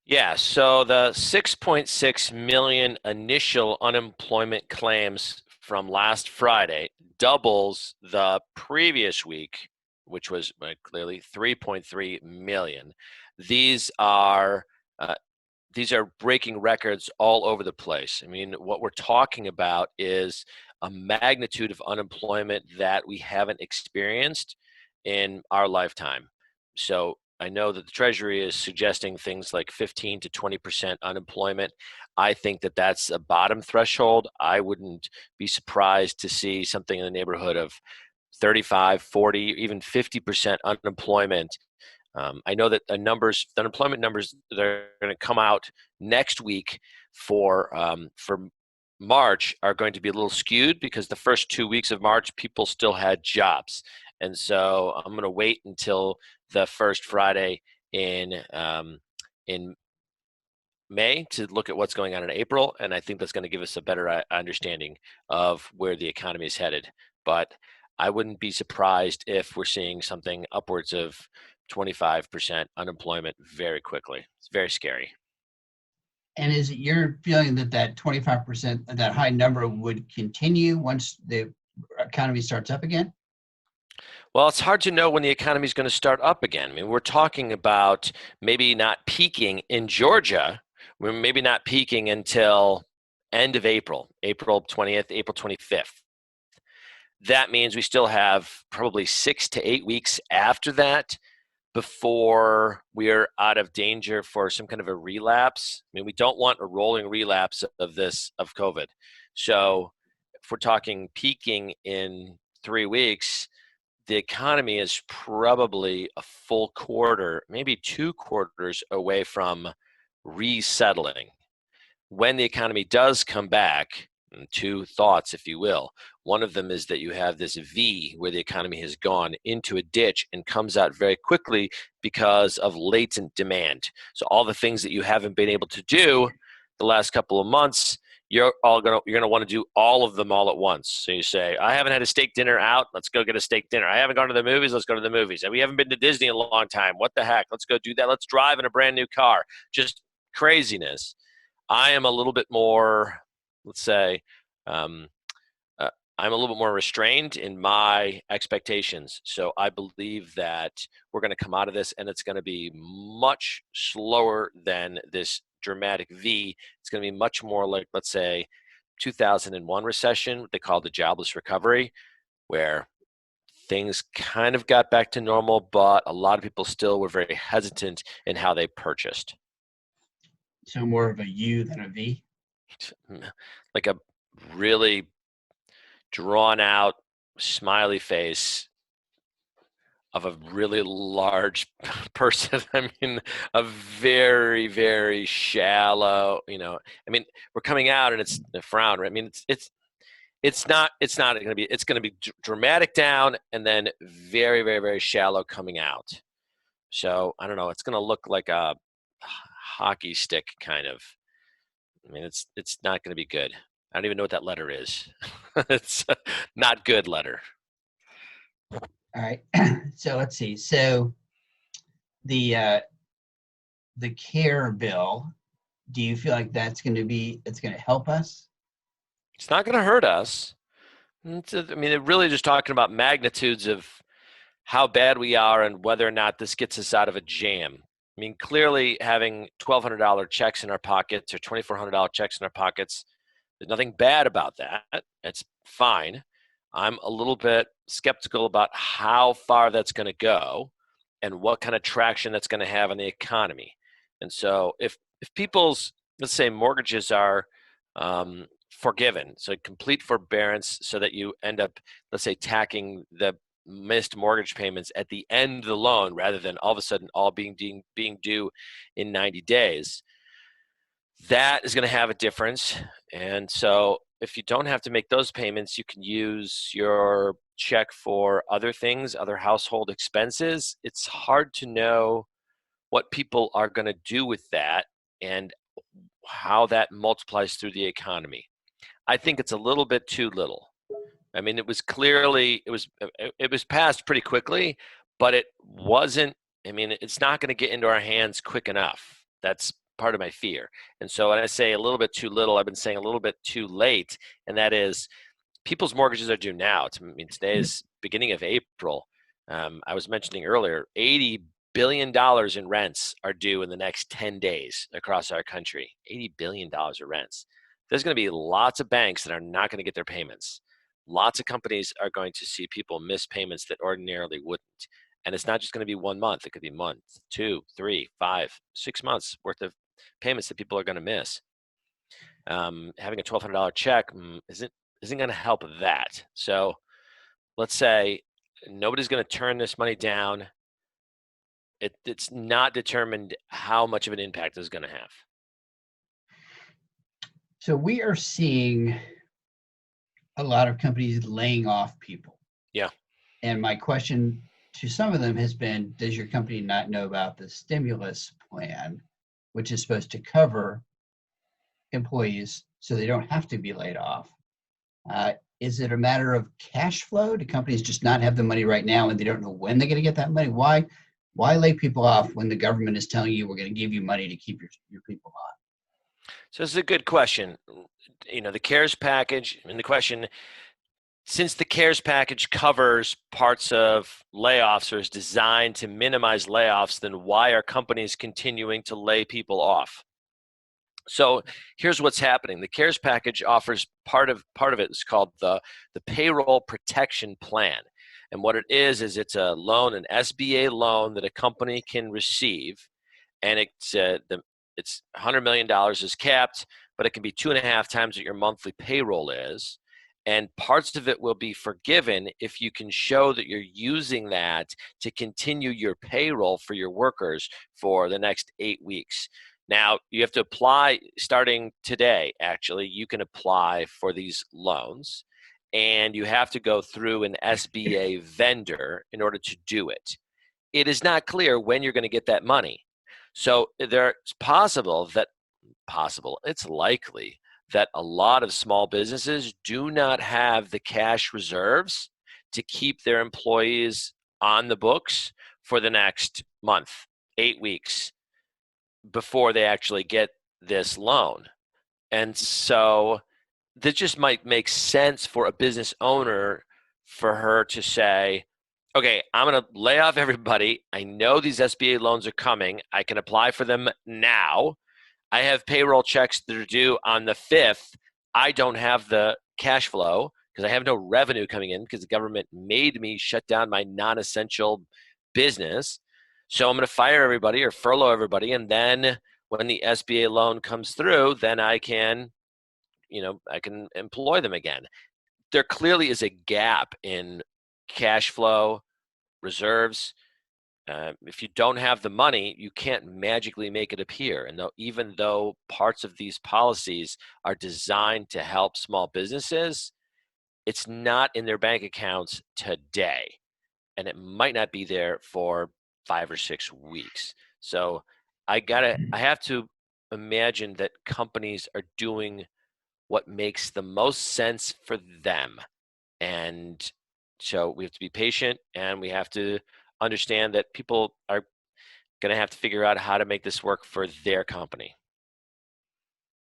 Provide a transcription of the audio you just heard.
Yeah, so the 6.6 million initial unemployment claims from last Friday doubles the previous week, which was clearly 3.3 million. These are uh, these are breaking records all over the place. I mean, what we're talking about is a magnitude of unemployment that we haven't experienced in our lifetime. So I know that the Treasury is suggesting things like 15 to 20% unemployment. I think that that's a bottom threshold. I wouldn't be surprised to see something in the neighborhood of 35, 40, even 50% unemployment. I know that the unemployment numbers that are going to come out next week for March are going to be a little skewed because the first 2 weeks of March people still had jobs, and so I'm going to wait until the first Friday in May to look at what's going on in April, and I think that's going to give us a better understanding of where the economy is headed. But I wouldn't be surprised if we're seeing something upwards of 25% unemployment very quickly. It's very scary. And is it your feeling that that 25%, that high number would continue once the economy starts up again? Well, it's hard to know when the economy is going to start up again. I mean, we're talking about maybe not peaking in Georgia. We're maybe not peaking until end of April, April 20th, April 25th. That means we still have probably 6 to 8 weeks after that before we're out of danger for some kind of a relapse. I mean, we don't want a rolling relapse of COVID. So if we're talking peaking in 3 weeks, the economy is probably a full quarter, maybe 2 quarters away from resettling. When the economy does come back, two thoughts, if you will. One of them is that you have this V where the economy has gone into a ditch and comes out very quickly because of latent demand. So all the things that you haven't been able to do the last couple of months, you're gonna want to do all of them all at once. So you say, I haven't had a steak dinner out, let's go get a steak dinner. I haven't gone to the movies, let's go to the movies. And we haven't been to Disney in a long time. What the heck? Let's go do that. Let's drive in a brand new car. Just craziness. I am a little bit more, let's say, um, I'm a little bit more restrained in my expectations. So I believe that we're going to come out of this and it's going to be much slower than this dramatic V. It's going to be much more like, let's say, 2001 recession, what they call the jobless recovery, where things kind of got back to normal, but a lot of people still were very hesitant in how they purchased. So more of a U than a V? Like a really drawn out smiley face of a really large person. I mean, a very, very shallow, I mean, we're coming out and it's a frown, right? I mean, it's not going to be, it's going to be dramatic down and then very, very, very shallow coming out. So I don't know. It's going to look like a hockey stick kind of. I mean, it's not going to be good. I don't even know what that letter is. It's a not good letter. All right. So let's see. So the uh, the care bill, do you feel like it's going to help us? It's not going to hurt us. I mean, they're really just talking about magnitudes of how bad we are and whether or not this gets us out of a jam. I mean, clearly having $1,200 checks in our pockets or $2,400 checks in our pockets, there's nothing bad about that. It's fine. I'm a little bit skeptical about how far that's going to go and what kind of traction that's going to have on the economy. And so if people's, let's say, mortgages are forgiven, so complete forbearance, so that you end up, let's say, tacking the missed mortgage payments at the end of the loan rather than all of a sudden all being due in 90 days, that is going to have a difference. And so if you don't have to make those payments, you can use your check for other things, other household expenses. It's hard to know what people are going to do with that and how that multiplies through the economy. I think it's a little bit too little. I mean, it was passed pretty quickly, but it wasn't. I mean, it's not going to get into our hands quick enough. That's part of my fear. And so when I say a little bit too little, I've been saying a little bit too late, and that is people's mortgages are due now. I mean, today is beginning of April. I was mentioning earlier, $80 billion in rents are due in the next 10 days across our country. $80 billion of rents. There's going to be lots of banks that are not going to get their payments. Lots of companies are going to see people miss payments that ordinarily wouldn't. And it's not just going to be 1 month. It could be month, 2, 3, 5, 6 months worth of payments that people are going to miss. Having a $1,200 check isn't going to help that. So let's say nobody's going to turn this money down. It's not determined how much of an impact it's going to have. So we are seeing a lot of companies laying off people. Yeah. And my question to some of them has been, does your company not know about the stimulus plan, which is supposed to cover employees so they don't have to be laid off? Is it a matter of cash flow? Do companies just not have the money right now and they don't know when they're going to get that money? Why lay people off when the government is telling you we're going to give you money to keep your people on? So this is a good question. The CARES package, and the question, since the CARES package covers parts of layoffs or is designed to minimize layoffs, then why are companies continuing to lay people off? So here's what's happening. The CARES package offers part of it is called the Payroll Protection Plan. And what it is it's a loan, an SBA loan that a company can receive, and it's $100 million is capped, but it can be 2.5 times what your monthly payroll is. And parts of it will be forgiven if you can show that you're using that to continue your payroll for your workers for the next 8 weeks. Now, you have to apply starting today, actually. You can apply for these loans, and you have to go through an SBA vendor in order to do it. It is not clear when you're going to get that money. So it's it's likely that a lot of small businesses do not have the cash reserves to keep their employees on the books for the next month, 8 weeks, before they actually get this loan. And so this just might make sense for a business owner for her to say, okay, I'm going to lay off everybody. I know these SBA loans are coming. I can apply for them now. I have payroll checks that are due on the 5th. I don't have the cash flow because I have no revenue coming in because the government made me shut down my non-essential business. So I'm going to fire everybody or furlough everybody. And then when the SBA loan comes through, then I can employ them again. There clearly is a gap in cash flow, reserves. If you don't have the money, you can't magically make it appear. And even though parts of these policies are designed to help small businesses, it's not in their bank accounts today. And it might not be there for 5 or 6 weeks. So I have to imagine that companies are doing what makes the most sense for them. And so we have to be patient, and we have to understand that people are going to have to figure out how to make this work for their company.